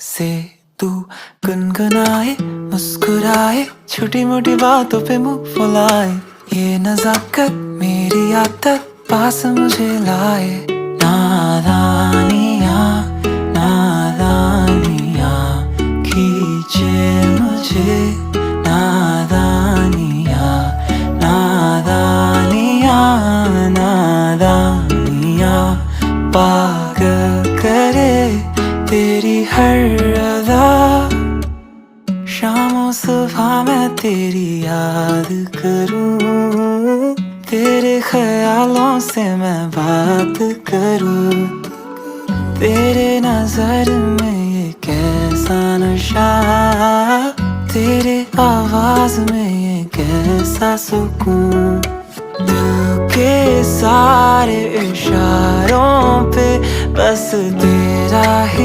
से तू गुनगुनाए, मुस्कुराए, छोटी मोटी बातों पे मुंह फुलाए। ये नजाकत मेरी आदत पास मुझे लाए। नादानियाँ नादानियाँ खींचे मुझे। नादानियाँ नादानियाँ नादानियाँ पागल करे तेरी हर अदा। शामों सुबह मैं तेरी याद करूं, तेरे ख्यालों से मैं बात करूं। तेरे नजर में ये कैसा नशा, तेरे आवाज में ये कैसा सुकून। दिल के सारे इशारों पे बस तेरा ही